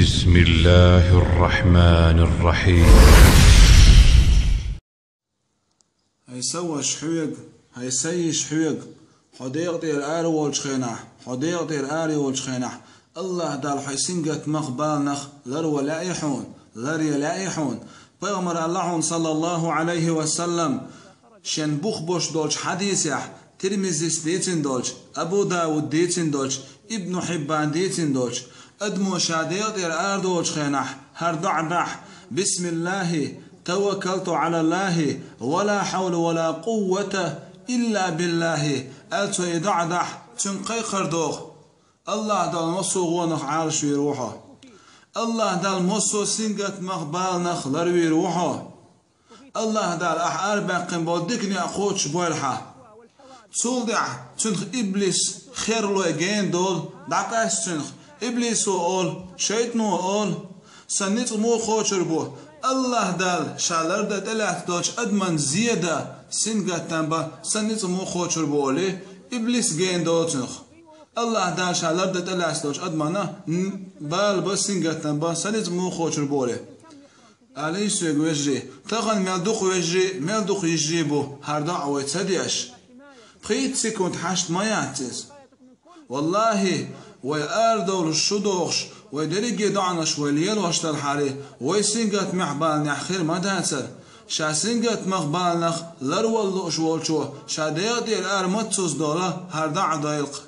بسم الله الرحمن الرحيم. هيسوى شحويق هيسي شحويق حديق دير آري والشخينح حديق دير آري والشخينح الله دال حيسنقت مخبالنخ لرو لايحون لري لايحون بيغمر الله صلى الله عليه وسلم شن بوخ دولش حديثيح ترمزيس ديتين دولش أبو داود ديتين دولش ابن حبان ديتين دولش أدمو شاديق دير آر دولش خينح هر دعدح بسم الله توكلت على الله ولا حول ولا قوة إلا بالله ألتو يدعدح تنقي خردوخ الله دال مصو غونخ عارش ويروحه الله دال مصو سنقت مخبالنخ لروي روحه الله دال أحار باقين بودكني أخوتش بويلحه تولدع تنخ إبليس خير لو يجين دول دعكاس تنخ إبليس أول شيطنو أول سنيت مو خوتشر بو الله دال شالر دا دلات دوش أدمن زيادة سنقت تنبا سنيت مو خوتشر بولي إبليس جين دول تنخ الله دال شالر دا دلات دوش أدمنا بال بس سنقت تنبا سنيت مو خوتشر بولي عليه سويق وجري تغن ملدوخ وجري ملدوخ يجري بو هرداع ويتسديش بخيت سيكونت حشت ما يعتز والله ويأردول الشدوخش ويدريجي دعنش ويليل واشتر حالي ويسنقت محبالني أخير ما داتر شا سنقت مخبالنخ لرول لوش والشو شا ديغ دير أرمتسوس دولا هرداع دايلق